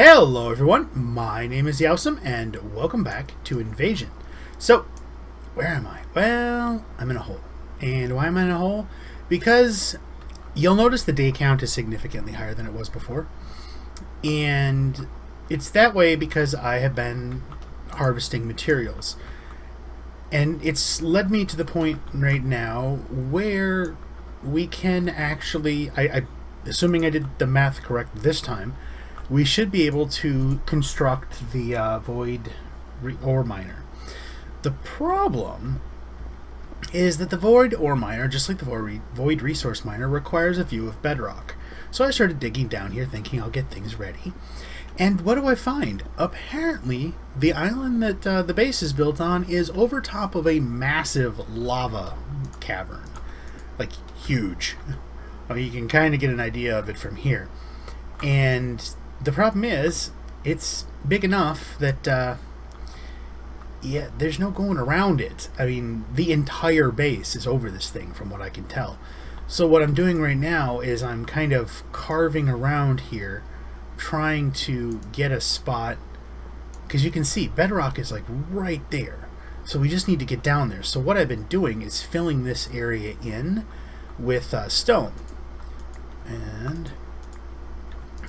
Hello everyone, my name is Yowsum, and welcome back to Invasion. So, where am I? Well, I'm in a hole. And why am I in a hole? Because you'll notice the day count is significantly higher than it was before. And it's that way because I have been harvesting materials. And it's led me to the point right now where we can actually, assuming I did the math correct this time, we should be able to construct the void ore miner. The problem is that the void ore miner, just like the void resource miner, requires a view of bedrock. So I started digging down here thinking I'll get things ready. And what do I find? Apparently, the island that the base is built on is over top of a massive lava cavern. Like, huge. I mean, you can kind of get an idea of it from here. And the problem is, it's big enough that, there's no going around it. I mean, the entire base is over this thing, from what I can tell. So what I'm doing right now is I'm kind of carving around here, trying to get a spot, because you can see, bedrock is like right there. So we just need to get down there. So what I've been doing is filling this area in with stone. And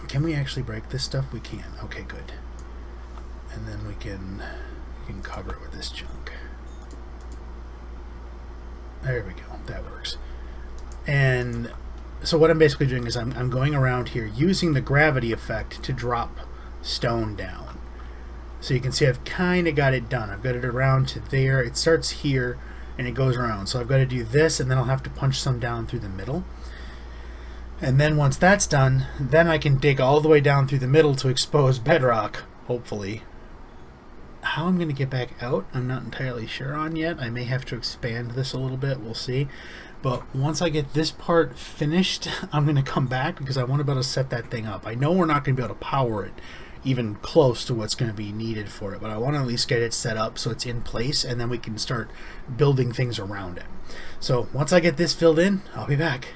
can we actually break this stuff? We can. Okay, good. And then we can cover it with this junk. There we go. That works. And so what I'm basically doing is I'm going around here using the gravity effect to drop stone down. So you can see I've kind of got it done. I've got it around to there. It starts here and it goes around. So I've got to do this, and then I'll have to punch some down through the middle. And then once that's done, then I can dig all the way down through the middle to expose bedrock, hopefully. How I'm going to get back out, I'm not entirely sure on yet. I may have to expand this a little bit, we'll see. But once I get this part finished, I'm going to come back because I want to be able to set that thing up. I know we're not going to be able to power it even close to what's going to be needed for it, but I want to at least get it set up so it's in place, and then we can start building things around it. So once I get this filled in, I'll be back.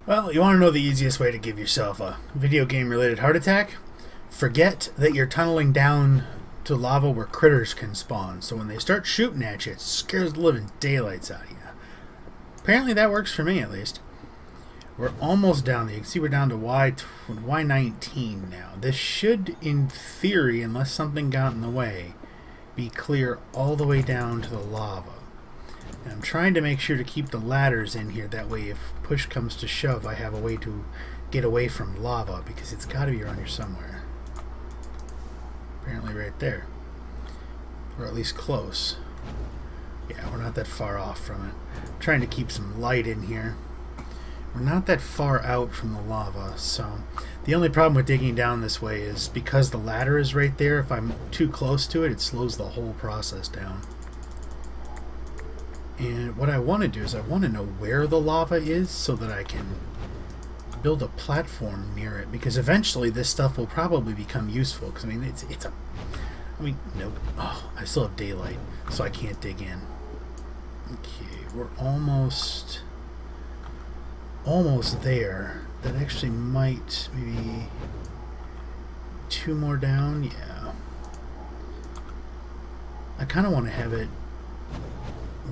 Well, you want to know the easiest way to give yourself a video game related heart attack? Forget that you're tunneling down to lava where critters can spawn, so when they start shooting at you, it scares the living daylights out of you. Apparently that works for me, at least. We're almost down there. You can see we're down to Y19 now. This should, in theory, unless something got in the way, be clear all the way down to the lava. And I'm trying to make sure to keep the ladders in here, that way if push comes to shove I have a way to get away from lava, because it's got to be around here somewhere. Apparently right there. Or at least close. Yeah, we're not that far off from it. I'm trying to keep some light in here. We're not that far out from the lava, so the only problem with digging down this way is because the ladder is right there, if I'm too close to it, it slows the whole process down. And what I want to do is I want to know where the lava is so that I can build a platform near it, because eventually this stuff will probably become useful, because I mean nope. Oh, I still have daylight, so I can't dig in. Okay, we're almost there. That actually might be two more down. Yeah, I kind of want to have it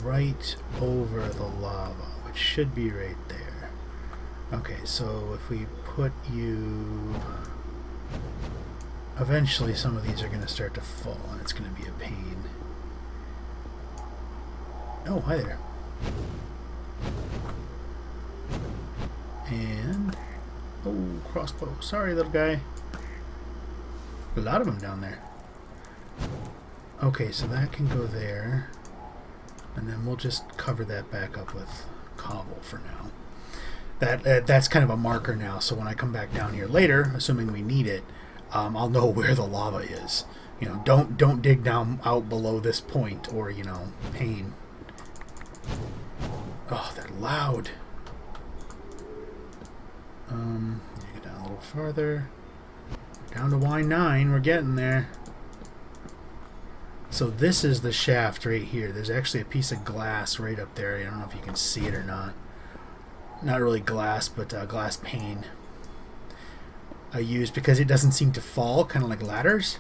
right over the lava, which should be right there. Okay, so if we put you, eventually some of these are going to start to fall, and it's going to be a pain. Oh, hi there. And oh, crossbow. Sorry, little guy. A lot of them down there. Okay, so that can go there. And then we'll just cover that back up with cobble for now. That's kind of a marker now, so when I come back down here later, assuming we need it, I'll know where the lava is. You know, don't dig down out below this point, or pain. Oh, they're loud. Get down a little farther. Down to Y9, we're getting there. So this is the shaft right here. There's actually a piece of glass right up there. I don't know if you can see it or not. Not really glass, but glass pane. I use because it doesn't seem to fall, kind of like ladders.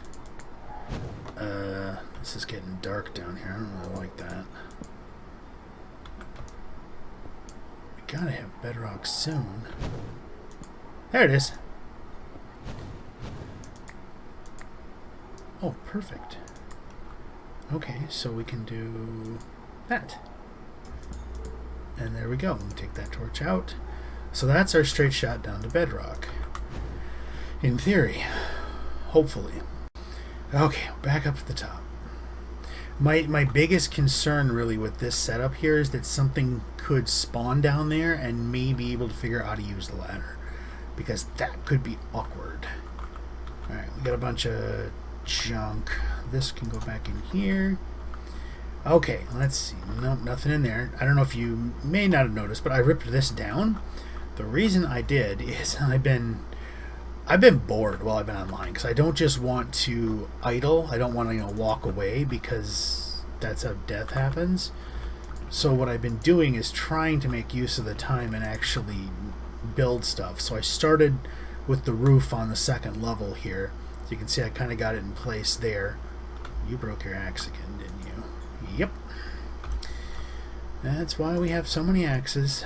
This is getting dark down here. I don't really like that. We gotta have bedrock soon. There it is. Oh, perfect. Okay, so we can do that. And there we go. We take that torch out. So that's our straight shot down to bedrock. In theory. Hopefully. Okay, back up at the top. My biggest concern really with this setup here is that something could spawn down there and may be able to figure out how to use the ladder. Because that could be awkward. Alright, we got a bunch of junk. This can go back in here. Okay, let's see. Nope, nothing in there. I don't know if you may not have noticed, but I ripped this down. The reason I did is I've been bored while I've been online because I don't just want to idle. I don't want to walk away because that's how death happens. So what I've been doing is trying to make use of the time and actually build stuff. So I started with the roof on the second level here. So you can see I kind of got it in place there. You broke your axe again, didn't you? Yep. That's why we have so many axes.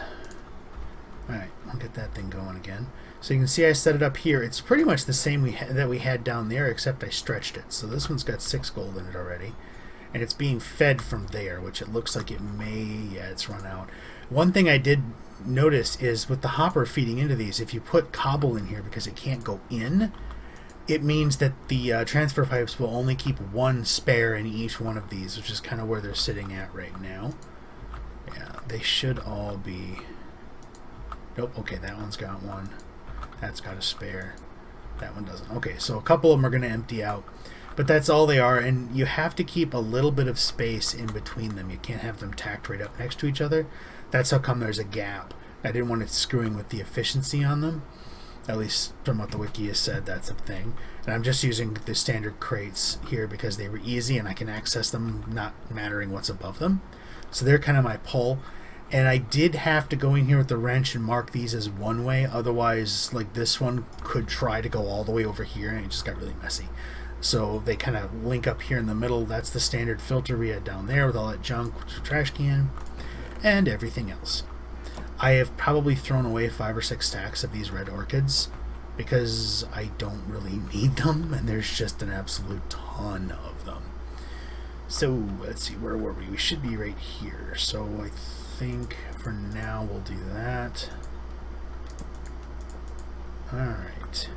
Alright, I'll get that thing going again. So you can see I set it up here. It's pretty much the same that we had down there, except I stretched it. So this one's got 6 gold in it already. And it's being fed from there, which it looks like it may... Yeah, it's run out. One thing I did notice is with the hopper feeding into these, if you put cobble in here because it can't go in, it means that the transfer pipes will only keep 1 spare in each one of these, which is kind of where they're sitting at right now. Yeah, they should all be... Nope, okay, that one's got 1. That's got a spare. That one doesn't. Okay, so a couple of them are going to empty out. But that's all they are, and you have to keep a little bit of space in between them. You can't have them tacked right up next to each other. That's how come there's a gap. I didn't want it screwing with the efficiency on them. At least from what the wiki has said, that's a thing. And I'm just using the standard crates here because they were easy and I can access them not mattering what's above them. So they're kind of my pull. And I did have to go in here with the wrench and mark these as one way. Otherwise, like this one could try to go all the way over here and it just got really messy. So they kind of link up here in the middle. That's the standard filter we had down there with all that junk, trash can, and everything else. I have probably thrown away 5 or 6 stacks of these red orchids because I don't really need them, and there's just an absolute ton of them. So let's see, where were we? We should be right here. So I think for now we'll do that. Alright.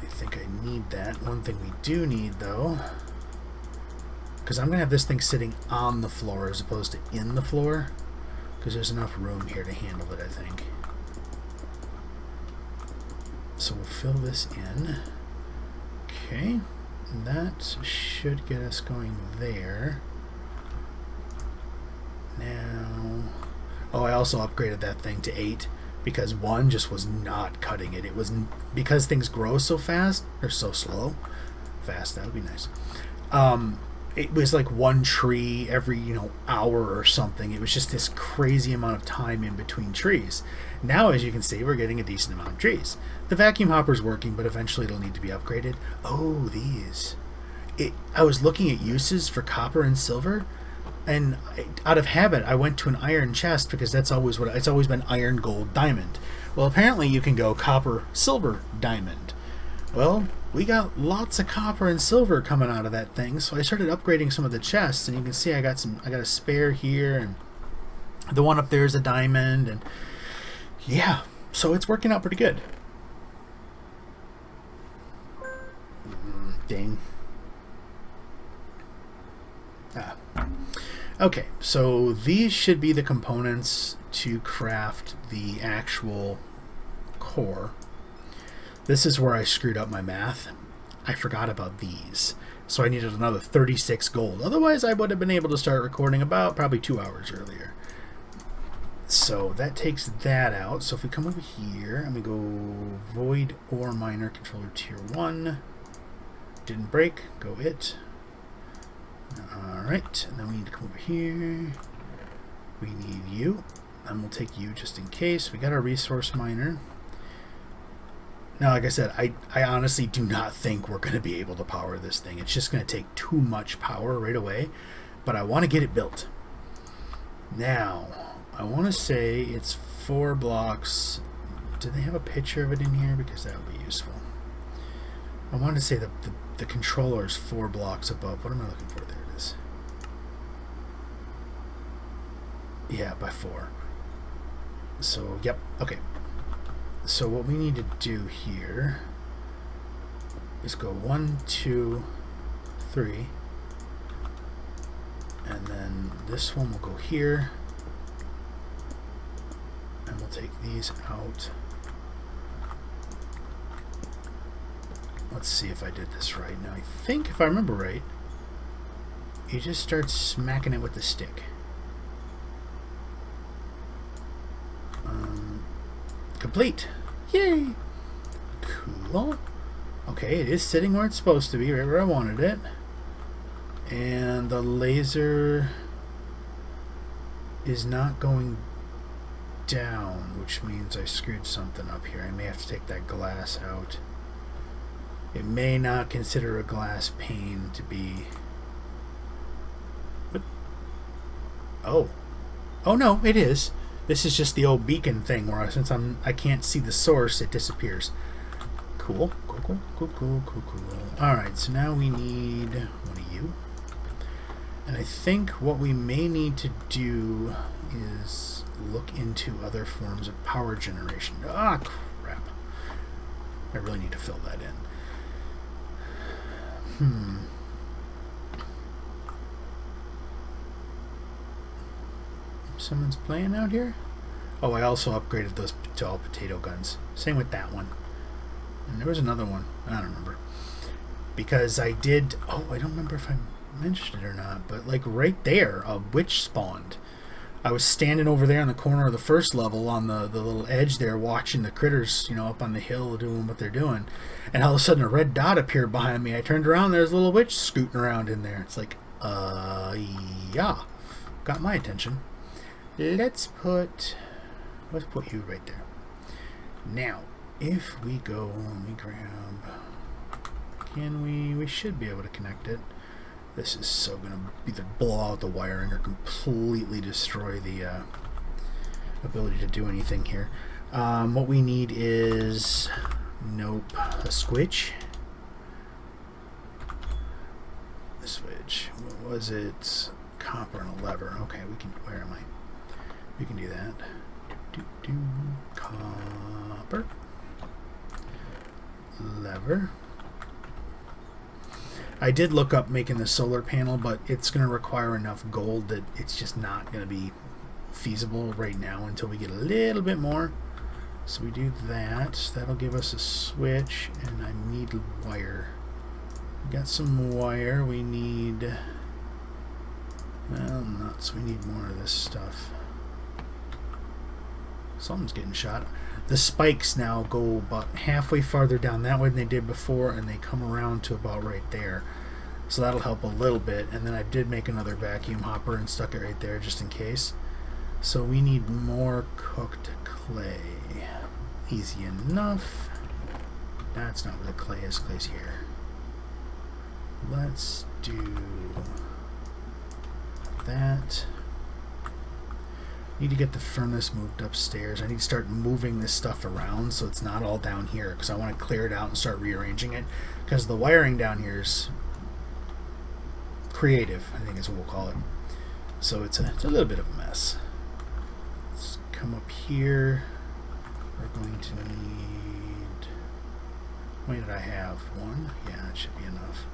I think I need that. One thing we do need though, because I'm going to have this thing sitting on the floor as opposed to in the floor, because there's enough room here to handle it, I think. So we'll fill this in. Okay, and that should get us going there. Now, oh, I also upgraded that thing to 8 because 1 just was not cutting it. It was because things grow so fast, or so slow. Fast, that would be nice. It was like 1 tree every, hour or something. It was just this crazy amount of time in between trees. Now, as you can see, we're getting a decent amount of trees. The vacuum hopper's working, but eventually it'll need to be upgraded. Oh, these. I was looking at uses for copper and silver, and out of habit, I went to an iron chest because that's always it's always been iron, gold, diamond. Well, apparently you can go copper, silver, diamond. Well, we got lots of copper and silver coming out of that thing, so I started upgrading some of the chests, and you can see I got a spare here, and the one up there is a diamond, and yeah, so it's working out pretty good. Dang. Okay, so these should be the components to craft the actual core. This is where I screwed up my math. I forgot about these. So I needed another 36 gold. Otherwise, I would have been able to start recording about probably 2 hours earlier. So that takes that out. So if we come over here and we go Void Ore Miner Controller Tier 1. Didn't break. Go it. Alright. And then we need to come over here. We need you. And we'll take you just in case. We got our resource miner. Now, like I said, I honestly do not think we're going to be able to power this thing. It's just going to take too much power right away. But I want to get it built. Now, I want to say it's 4 blocks. Do they have a picture of it in here? Because that would be useful. I wanted to say the controller is 4 blocks above. What am I looking for? There it is. Yeah, by 4. So, yep. Okay. So what we need to do here is go 1, 2, 3. And then this one will go here. And we'll take these out. Let's see if I did this right. Now, I think, if I remember right, you just start smacking it with the stick. Complete. Yay! Cool. Okay, it is sitting where it's supposed to be, right where I wanted it. And the laser is not going down, which means I screwed something up here. I may have to take that glass out. It may not consider a glass pane to be... What? Oh. Oh no, it is. This is just the old beacon thing where since I can't see the source, it disappears. Cool. Cool. Alright, so now we need one of you. And I think what we may need to do is look into other forms of power generation. Ah, crap. I really need to fill that in. Someone's playing out here? Oh, I also upgraded those to all potato guns. Same with that one. And there was another one. I don't remember. Because I did... Oh, I don't remember if I mentioned it or not. But, like, right there, a witch spawned. I was standing over there in the corner of the first level on the little edge there watching the critters, you know, up on the hill doing what they're doing. And all of a sudden a red dot appeared behind me. I turned around, there's a little witch scooting around in there. It's like, yeah. Got my attention. Let's put you right there. Now, if we go and we grab, we should be able to connect it. This is so gonna either blow out the wiring or completely destroy the ability to do anything here. What we need is, nope, a switch. A switch. What was it? Copper and a lever. Okay, we can. Where am I? We can do that. Copper. Lever. I did look up making the solar panel, but it's going to require enough gold that it's just not going to be feasible right now until we get a little bit more. So we do that. That'll give us a switch, and I need wire. We got some wire. We need... Well, nuts. We need more of this stuff. Something's getting shot. The spikes now go about halfway farther down that way than they did before, and they come around to about right there. So that'll help a little bit. And then I did make another vacuum hopper and stuck it right there just in case. So we need more cooked clay. Easy enough. That's not where the clay is. Clay's here. Let's do that. Need to get the furnace moved upstairs. I need to start moving this stuff around so it's not all down here, because I want to clear it out and start rearranging it, because the wiring down here is creative, I think is what we'll call it. So it's a little bit of a mess. Let's come up here. We're going to need... What did I have? One? Yeah, it should be enough.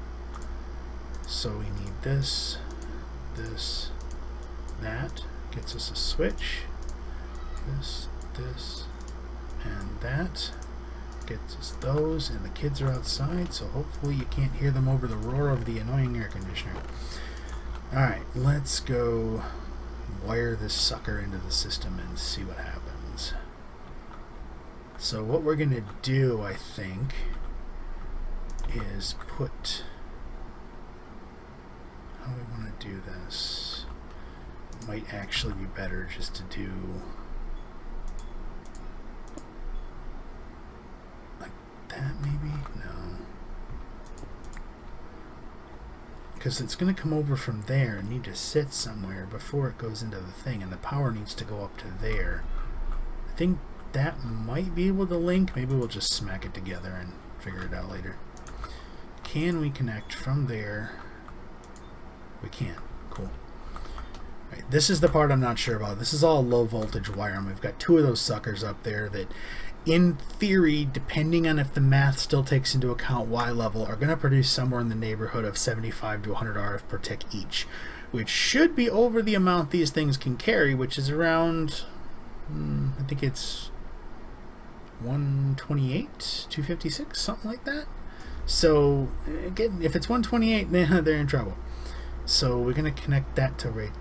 So we need this, that. Gets us a switch. This, and that. Gets us those, and the kids are outside, so hopefully you can't hear them over the roar of the annoying air conditioner. Alright, let's go wire this sucker into the system and see what happens. So what we're going to do, I think, is put... How do we want to do this? Might actually be better just to do like that maybe? No. Because it's going to come over from there and need to sit somewhere before it goes into the thing, and the power needs to go up to there. I think that might be able to link. Maybe we'll just smack it together and figure it out later. Can we connect from there? We can. Cool. Right, this is the part I'm not sure about. This is all low voltage wire, and we've got 2 of those suckers up there that, in theory, depending on if the math still takes into account Y level, are going to produce somewhere in the neighborhood of 75 to 100 RF per tick each, which should be over the amount these things can carry, which is around, I think it's 128, 256, something like that. So, again, if it's 128, they're in trouble. So we're going to connect that to right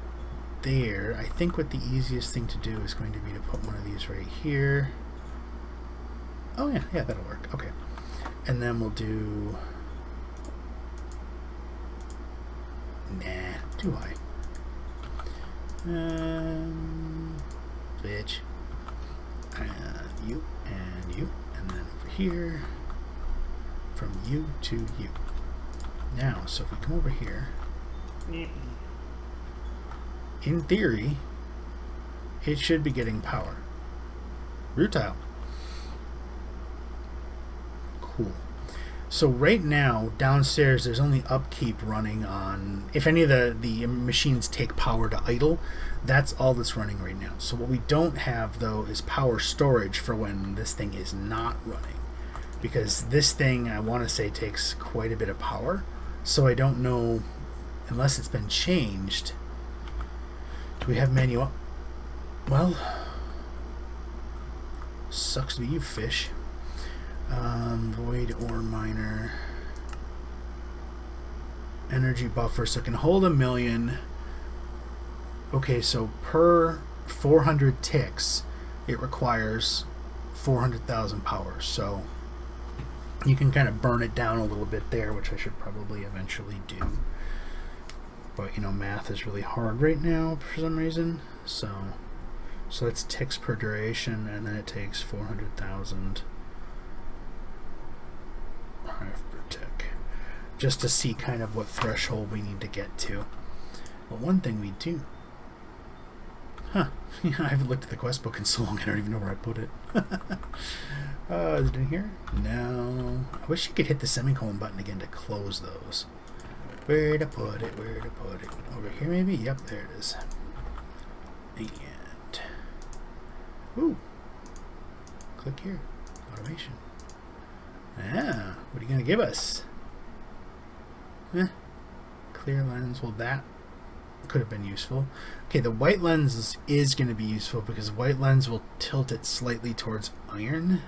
there. I think what the easiest thing to do is going to be to put one of these right here. Oh yeah, that'll work. Okay. And then we'll do... Nah, too high. Switch. You and you. And then over here. From you to you. Now, so if we come over here... In theory, it should be getting power. Root tile. Cool. So right now, downstairs, there's only upkeep running on... If any of the machines take power to idle, that's all that's running right now. So what we don't have, though, is power storage for when this thing is not running. Because this thing, I want to say, takes quite a bit of power. So I don't know... Unless it's been changed. Do we have manual? Well, sucks to be you, fish. Void ore miner. Energy buffer, so it can hold 1,000,000. Okay, so per 400 ticks, it requires 400,000 power. So you can kind of burn it down a little bit there, which I should probably eventually do. But, you know, math is really hard right now for some reason. So that's ticks per duration, and then it takes 400,000 RF per tick. Just to see kind of what threshold we need to get to. But one thing we do... Huh. I haven't looked at the quest book in so long, I don't even know where I put it. Is it in here? No. I wish you could hit the semicolon button again to close those. Where to put it? Where to put it? Over here, maybe? Yep, there it is. And... Ooh. Click here. Automation. Ah, what are you going to give us? Clear lens. Well, that could have been useful. Okay, the white lens is going to be useful because white lens will tilt it slightly towards iron.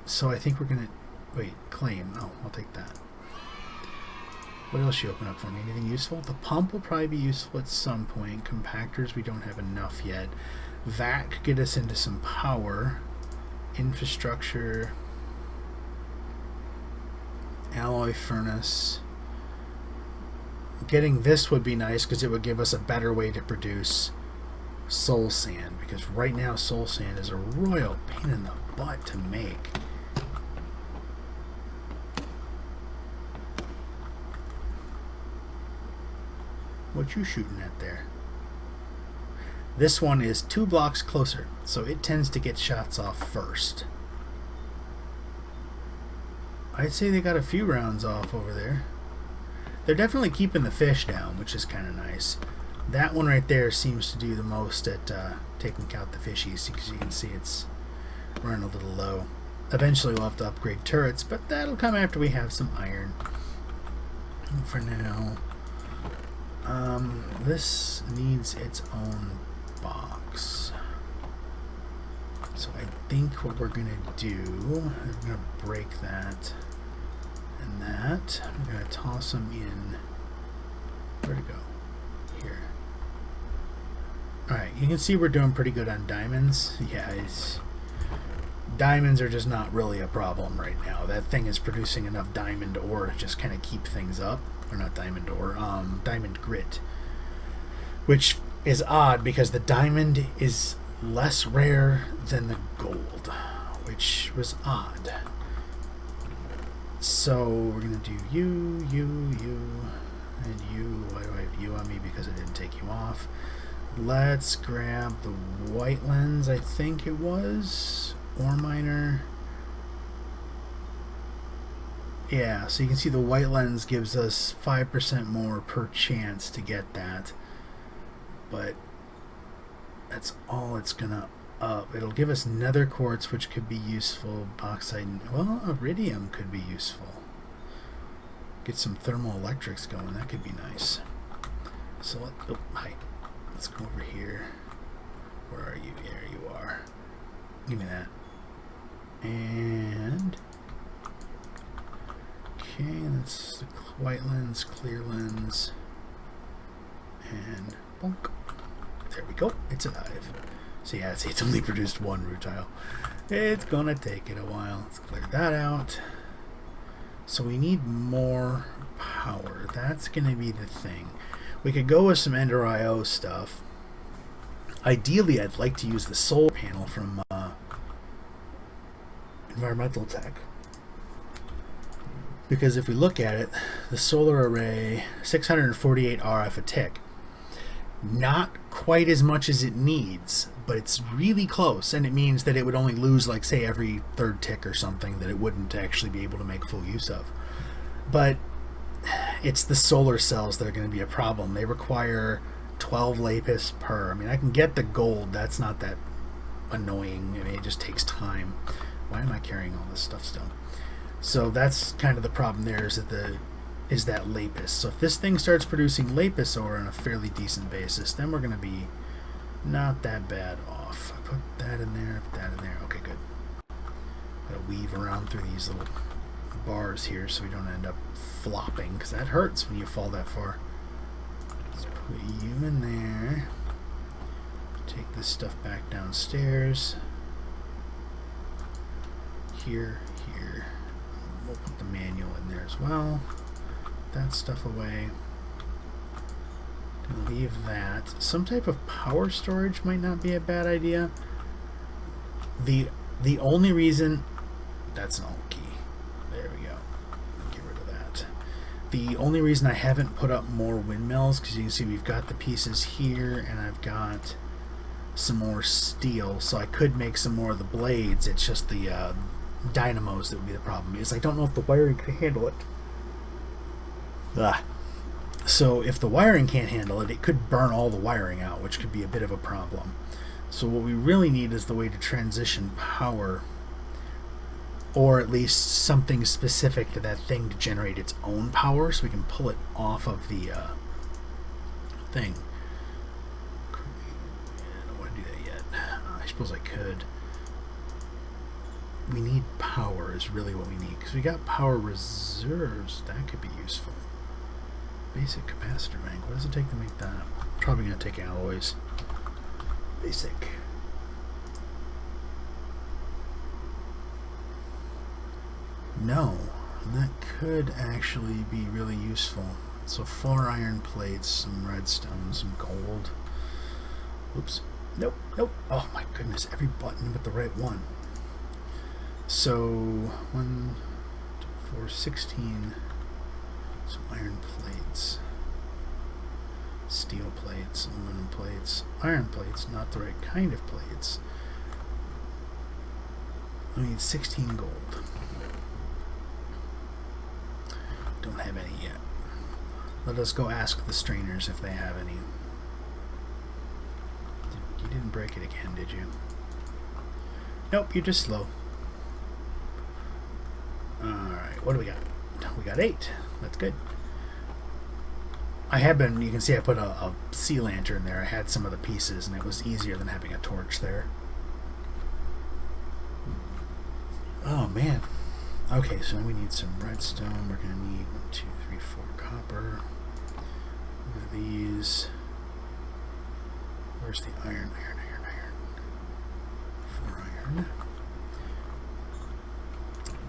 So I think we're going to... Wait, claim. Oh, I'll take that. What else you open up for me? Anything useful? The pump will probably be useful at some point. Compactors, we don't have enough yet. That could get us into some power. Infrastructure. Alloy furnace. Getting this would be nice because it would give us a better way to produce soul sand. Because right now soul sand is a royal pain in the butt to make. What you shooting at there? This one is 2 blocks closer, so it tends to get shots off first. I'd say they got a few rounds off over there. They're definitely keeping the fish down, which is kind of nice. That one right there seems to do the most at taking out the fishies, because you can see it's running a little low. Eventually we'll have to upgrade turrets, but that'll come after we have some iron. And for now... this needs its own box. So I think what we're going to do, we're going to break that and that. I'm going to toss them in. Where'd it go? Here. Alright, you can see we're doing pretty good on diamonds. Yeah, diamonds are just not really a problem right now. That thing is producing enough diamond ore to just kind of keep things up. Or not diamond ore, diamond grit. Which is odd because the diamond is less rare than the gold. which was odd. So we're going to do you, and you. Why do I have you on me? Because I didn't take you off. Let's grab the white lens, I think it was. Ore miner. Yeah, so you can see the white lens gives us 5% more per chance to get that. But that's all it's going to up. It'll give us nether quartz, which could be useful. Bauxite, well, iridium could be useful. Get some thermal electrics going. That could be nice. So let's go over here. Where are you? There you are. Give me that. And okay, that's the white lens, clear lens, and bonk. There we go. It's alive. So yeah, it's only produced one rutile. It's gonna take it a while. Let's clear that out. So we need more power. That's gonna be the thing. We could go with some Ender IO stuff. Ideally, I'd like to use the solar panel from Environmental Tech. Because if we look at it, the solar array, 648 RF a tick. Not quite as much as it needs, but it's really close, and it means that it would only lose, like, say, every third tick or something that it wouldn't actually be able to make full use of. But it's the solar cells that are going to be a problem. They require 12 lapis per. I mean, I can get the gold. That's not that annoying. I mean, it just takes time. Why am I carrying all this stuff still? So that's kind of the problem there, is that lapis. So if this thing starts producing lapis ore on a fairly decent basis, then we're going to be not that bad off. I put that in there, put that in there. Okay, good. Gotta weave around through these little bars here so we don't end up flopping, because that hurts when you fall that far. Let's put you in there. Take this stuff back downstairs. Here. We'll put the manual in there as well. That stuff away. Leave that. Some type of power storage might not be a bad idea. The only reason that's an alt key. There we go. Get rid of that. The only reason I haven't put up more windmills, because you can see we've got the pieces here, and I've got some more steel, so I could make some more of the blades. It's just the dynamos that would be the problem, is I don't know if the wiring can handle it. So if the wiring can't handle it, it could burn all the wiring out, which could be a bit of a problem. So what we really need is the way to transition power, or at least something specific to that thing to generate its own power, so we can pull it off of the thing. I don't want to do that yet. I suppose I could. We need power is really what we need, because we got power reserves. That could be useful. Basic capacitor bank. What does it take to make that? Probably going to take alloys. Basic. No, that could actually be really useful. So 4 iron plates, some redstone, some gold. Oops. Nope. Oh my goodness, every button but the right one. So 1, 2, 4, 16. Some iron plates, steel plates, aluminum plates, iron plates, not the right kind of plates. I need 16 gold. Don't have any yet. Let us go ask the strainers if they have any. You didn't break it again, did you? Nope, you're just slow. Alright, what do we got? We got 8. That's good. I have been, you can see I put a sea lantern there. I had some of the pieces, and it was easier than having a torch there. Oh, man. Okay, so we need some redstone. We're going to need 1, 2, 3, 4 copper. What are these? Where's the iron? 4 iron.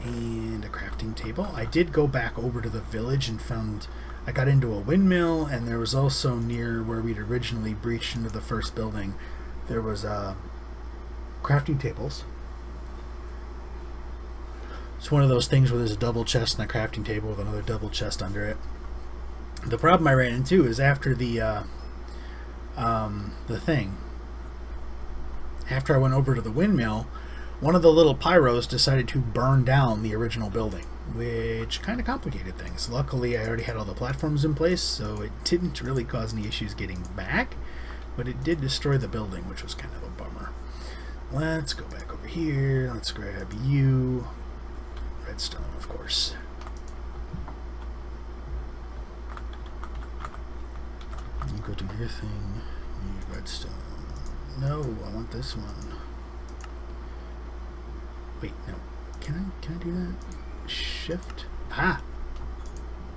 And a crafting table. I did go back over to the village and found, I got into a windmill, and there was also near where we'd originally breached into the first building, there was crafting tables. It's one of those things where there's a double chest and a crafting table with another double chest under it. The problem I ran into is after the thing. After I went over to the windmill, one of the little pyros decided to burn down the original building, which kind of complicated things. Luckily, I already had all the platforms in place, so it didn't really cause any issues getting back, but it did destroy the building, which was kind of a bummer. Let's go back over here. Let's grab you. Redstone, of course. You go to your thing. You need redstone. No, I want this one. Wait, no. Can I do that? Shift? Ah!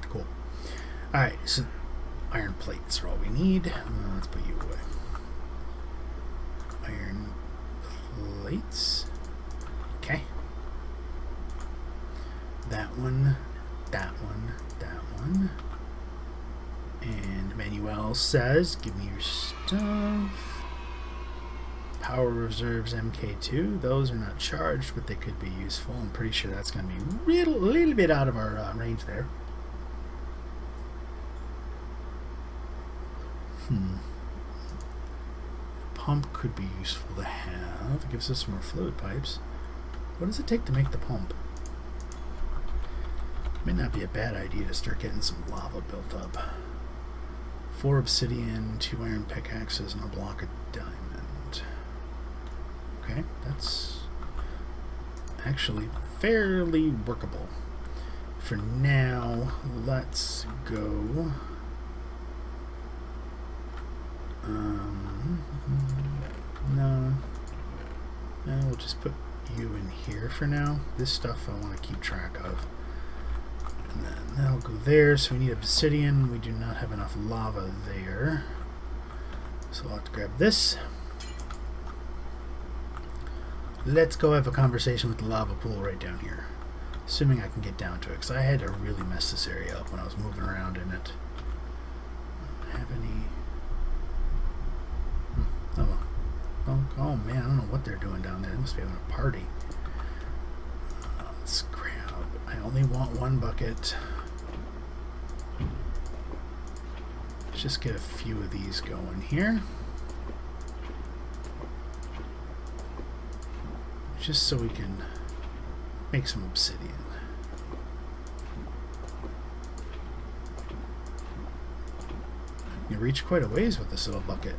Cool. Alright, so iron plates are all we need. Let's put you away. Iron plates. Okay. That one, that one, that one. And Manuel says, give me your stuff. Power reserves MK2. Those are not charged, but they could be useful. I'm pretty sure that's going to be a little bit out of our range there. Pump could be useful to have. It gives us more fluid pipes. What does it take to make the pump? May not be a bad idea to start getting some lava built up. 4 obsidian, 2 iron pickaxes, and a block of diamond. Okay, that's actually fairly workable. For now, let's go. No. We'll just put you in here for now. This stuff I want to keep track of. And then that'll go there, so we need obsidian. We do not have enough lava there. So I'll have to grab this. Let's go have a conversation with the lava pool right down here. Assuming I can get down to it, because I had to really mess this area up when I was moving around in it. I don't have any... Oh man, I don't know what they're doing down there. They must be having a party. Let's grab... I only want 1 bucket. Let's just get a few of these going here. Just so we can make some obsidian. You reach quite a ways with this little bucket.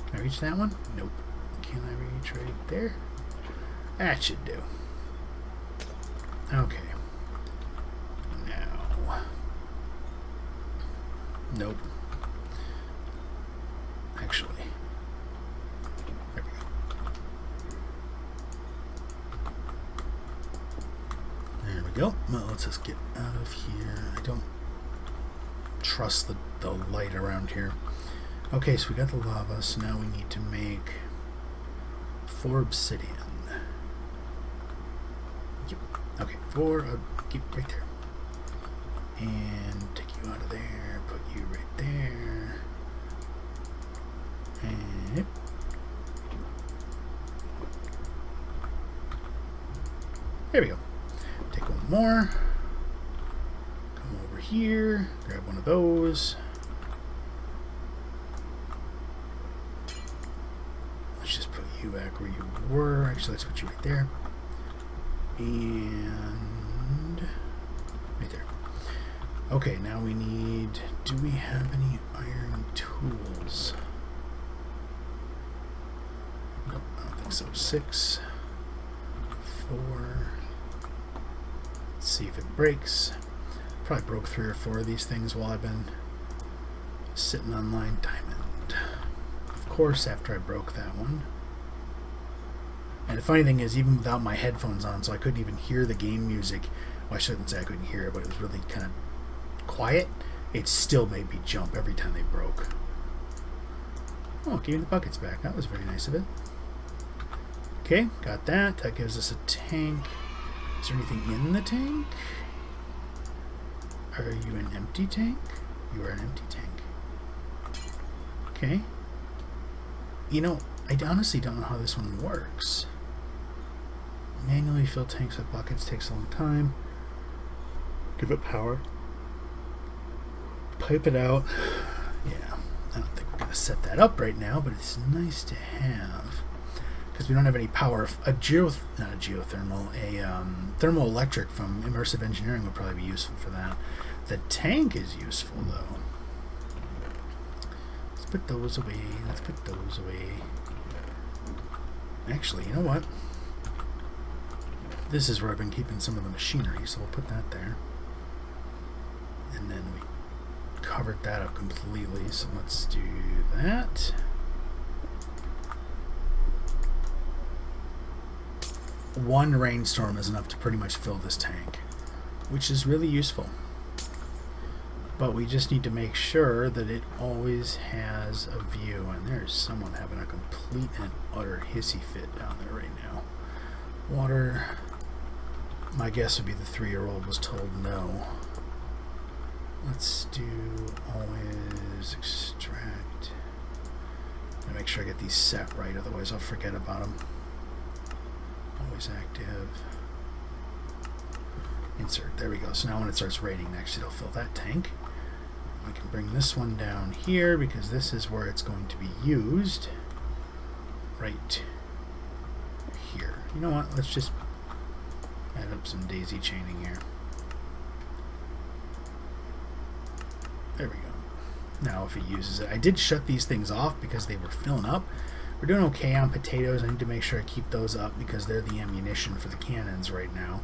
Can I reach that one? Nope. Can I reach right there? That should do. Okay. Now. Nope. Actually. There we go. There we go. Well, let's just get out of here. I don't trust the light around here. Okay, so we got the lava, so now we need to make 4 obsidian. Yep. Okay, 4, keep right there. And take you out of there, put you right there. And yep. There we go. Take one more. Come over here, grab one of those. Let's just put you back where you were. Actually, let's put you right there. And right there. Okay, now we need... Do we have any iron tools? Nope, I don't think so. 6, 4. Let's see if it breaks. Probably broke 3 or 4 of these things while I've been sitting online. Diamond. Of course, after I broke that one. And the funny thing is, even without my headphones on, so I couldn't even hear the game music. Well, I shouldn't say I couldn't hear it, but it was really kind of quiet. It still made me jump every time they broke. Oh, gave me the buckets back. That was very nice of it. Okay, got that. That gives us a tank. Is there anything in the tank? Are you an empty tank? You are an empty tank. Okay. You know, I honestly don't know how this one works. Manually fill tanks with buckets takes a long time. Give it power. Pipe it out. Yeah, I don't think we're going to set that up right now, but it's nice to have. Because we don't have any power. Thermoelectric from immersive engineering would probably be useful for that. The tank is useful, though. Let's put those away. Let's put those away. Actually, you know what? This is where I've been keeping some of the machinery, so we'll put that there. And then we covered that up completely, so let's do that. One rainstorm is enough to pretty much fill this tank, which is really useful. But we just need to make sure that it always has a view, and there's someone having a complete and utter hissy fit down there right now. Water, my guess would be the 3-year-old was told no. Let's do always extract. And make sure I get these set right, otherwise I'll forget about them. Always active. Insert. There we go. So now when it starts raining next, it'll fill that tank. I can bring this one down here because this is where it's going to be used. Right here. You know what? Let's just add up some daisy chaining here. There we go. Now if it uses it. I did shut these things off because they were filling up. We're doing okay on potatoes. I need to make sure I keep those up because they're the ammunition for the cannons right now,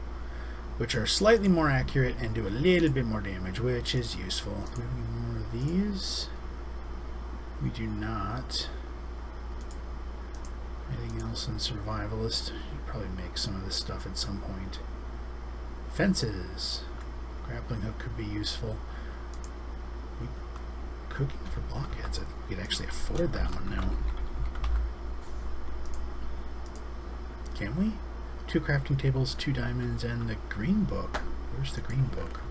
which are slightly more accurate and do a little bit more damage, which is useful. Do we have any more of these? We do not. Anything else in survivalist? You'd probably make some of this stuff at some point. Fences. Grappling hook could be useful. Cooking for blockheads. I think we could actually afford that one now. Can we? 2 crafting tables, 2 diamonds, and the green book. Where's the green book?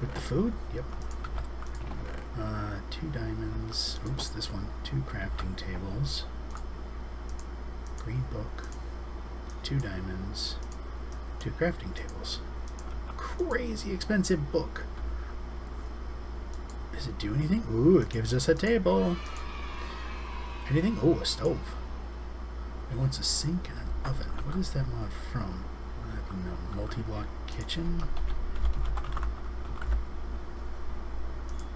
With the food? Yep. 2 diamonds. Oops, this one. 2 crafting tables. Green book. 2 diamonds. 2 crafting tables. Crazy expensive book. Does it do anything? Ooh, it gives us a table. Anything? Oh, a stove. It wants a sink and an oven. What is that mod from? I don't know. Multi-block kitchen?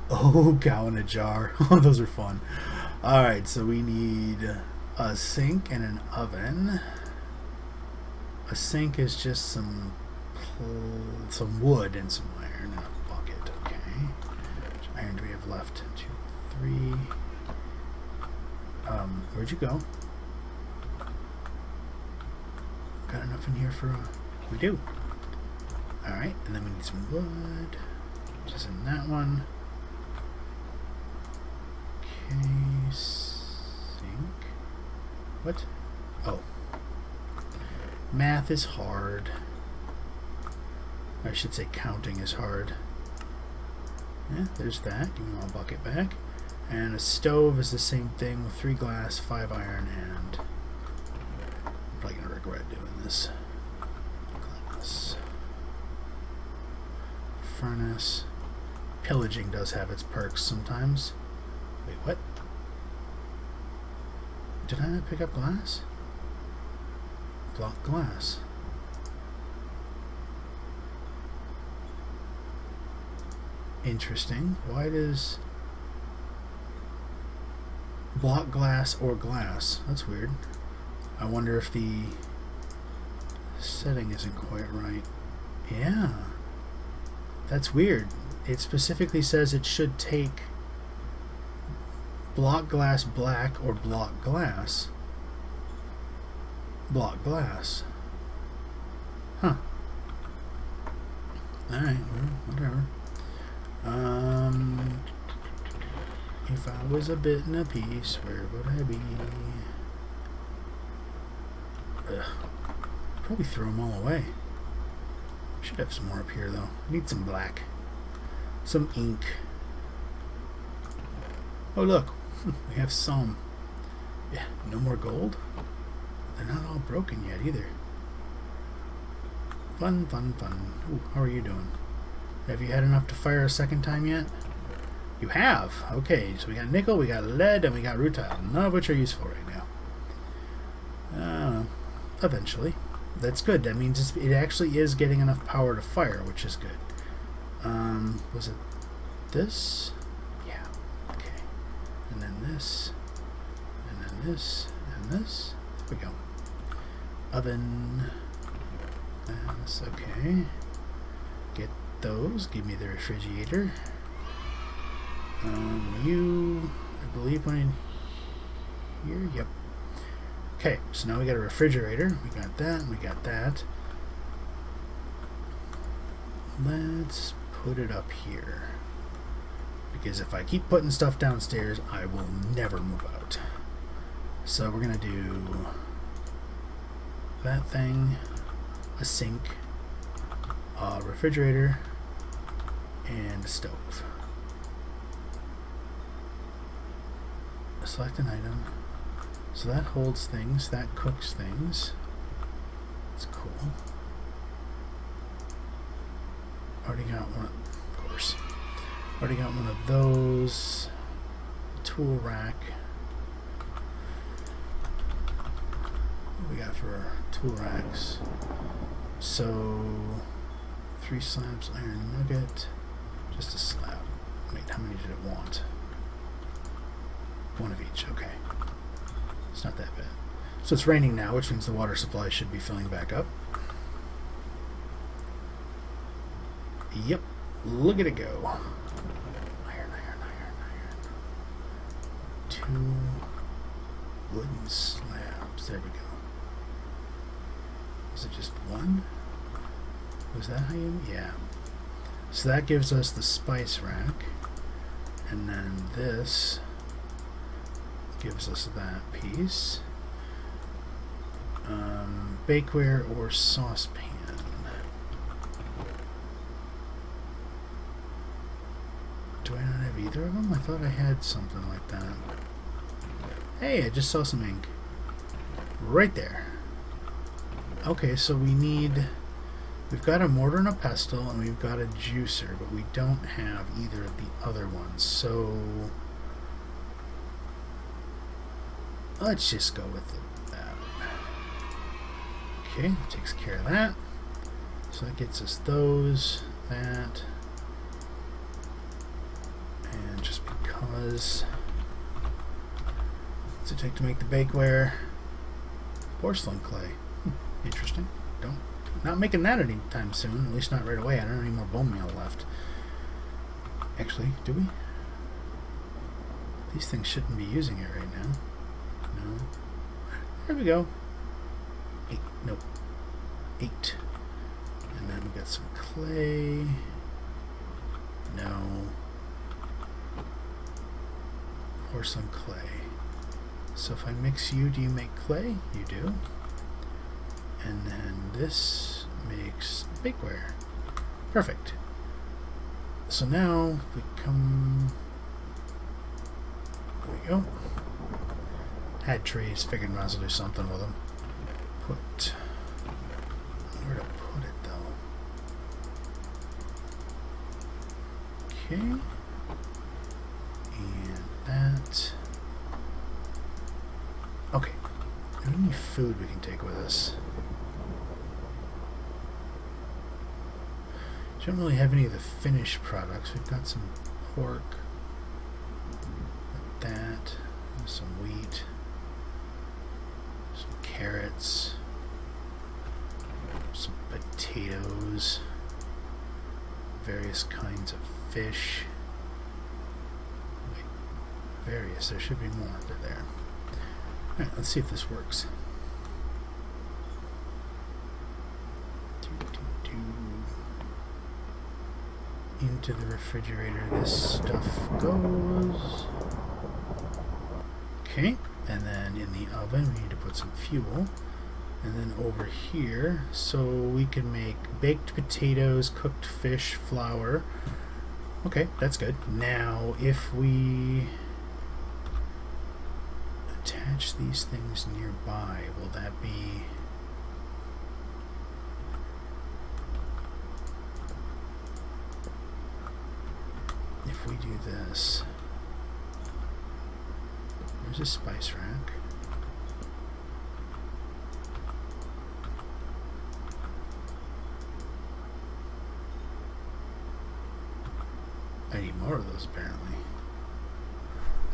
Oh, cow in a jar. Oh, those are fun. Alright, so we need a sink and an oven. A sink is just some wood and some iron and a bucket. Okay. How much iron do we have left? 2, 3. Where'd you go? Got enough in here for we do. Alright, and then we need some wood, which is in that one. Okay, sink. What? Oh. Math is hard. I should say counting is hard. Yeah, there's that. Give me my bucket back. And a stove is the same thing with 3 glass, 5 iron, and I'm probably going to regret doing this. Glass. Furnace. Pillaging does have its perks sometimes. Wait, what? Did I not pick up glass? Block glass. Interesting. Why does block glass or glass? That's weird. I wonder if the setting isn't quite right. Yeah. That's weird. It specifically says it should take block glass black or block glass. Block glass. Huh. Alright, well, whatever. If I was a bit in a piece, where would I be? Ugh. Probably throw them all away. Should have some more up here though. Need some black. Some ink. Oh look, we have some. Yeah, no more gold. They're not all broken yet either. Fun, fun, fun. Ooh, how are you doing? Have you had enough to fire a second time yet? You have. Okay, so we got nickel, we got lead, and we got rutile. None of which are useful right now. Eventually. That's good. That means it actually is getting enough power to fire, which is good. Was it this? Yeah. Okay. And then this. And then this. And this. There we go. Oven. That's okay. Get those. Give me the refrigerator. You, I believe, went in here. Yep. Okay, so now we got a refrigerator. We got that, and we got that. Let's put it up here. Because if I keep putting stuff downstairs, I will never move out. So we're going to do that thing, a sink, a refrigerator, and a stove. Select an item. So that holds things, that cooks things. That's cool. Already got one, of course. Already got one of those. Tool rack. What do we got for our tool racks? So 3 slabs, iron nugget. Just a slab. Wait, how many did it want? 1 of each, okay. It's not that bad. So it's raining now, which means the water supply should be filling back up. Yep, look at it go. Iron, iron, iron, iron. 2 wooden slabs. There we go. Was it just 1? Was that how you... Yeah. So that gives us the spice rack. And then this gives us that piece. Bakeware or saucepan. Do I not have either of them? I thought I had something like that. Hey, I just saw some ink. Right there. Okay, so we've got a mortar and a pestle, and we've got a juicer, but we don't have either of the other ones. So let's just go with that. Okay, takes care of that. So that gets us those, that, and just because, what's it take to make the bakeware? Porcelain clay. Interesting. Not making that anytime soon, at least not right away. I don't have any more bone meal left. Actually, do we? These things shouldn't be using it right now. No. There we go. 8. Nope. 8. And then we got some clay. No. Porcelain clay. So if I mix you, do you make clay? You do. And then this makes bakeware. Perfect. So now we come... There we go. Had trees, figured might as well do something with them. Put... Where to put it though? Okay. And that... Okay. Do we have any food we can take with us? Don't really have any of the finished products. We've got some pork, like that, some wheat, some carrots, some potatoes, various kinds of fish. Wait, various, there should be more. They're there. Alright, let's see if this works. Into the refrigerator this stuff goes. Okay, and then in the oven we need to put some fuel. And then over here, so we can make baked potatoes, cooked fish, flour. Okay, that's good. Now if we attach these things nearby, will that be... do this. There's a spice rack. I need more of those apparently.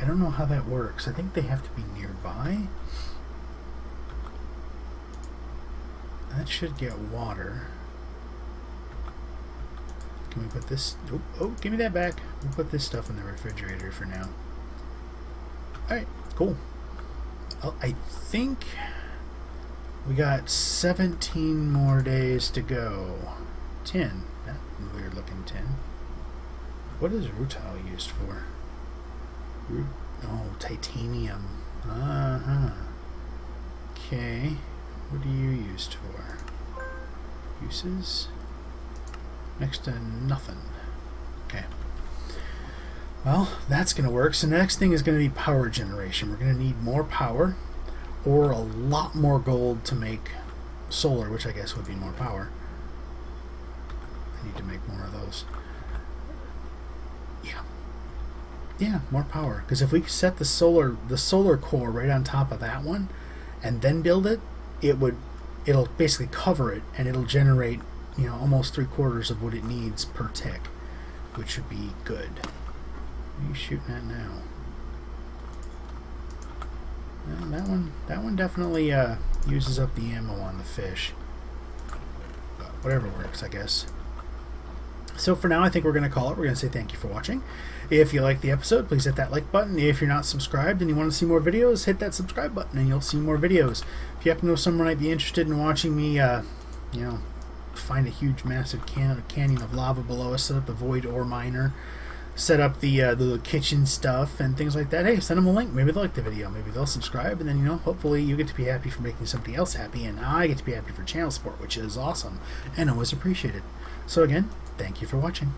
I don't know how that works. I think they have to be nearby. That should get water. Can we put this... Oh, give me that back. We'll put this stuff in the refrigerator for now. Alright, cool. Well, I think we got 17 more days to go. 10. That weird looking 10. What is rutile used for? Oh, titanium. Uh-huh. Okay. What are you used for? Uses? Next to nothing. Okay. Well, that's going to work. So the next thing is going to be power generation. We're going to need more power or a lot more gold to make solar, which I guess would be more power. I need to make more of those. Yeah, more power. Because if we set the solar core right on top of that one, and then build it, it'll basically cover it, and it'll generate, you know, almost 3/4 of what it needs per tick, which would be good. What are you shooting at now? Well, that one definitely uses up the ammo on the fish. But whatever works, I guess. So for now, I think we're going to call it. We're going to say thank you for watching. If you liked the episode, please hit that like button. If you're not subscribed and you want to see more videos, hit that subscribe button and you'll see more videos. If you happen to know someone might be interested in watching me, you know, find a huge, massive canyon of lava below us, set up the void ore miner, set up the little kitchen stuff and things like that, hey, send them a link. Maybe they'll like the video. Maybe they'll subscribe, and then, you know, hopefully you get to be happy for making somebody else happy, and I get to be happy for channel support, which is awesome and always appreciated. So again, thank you for watching.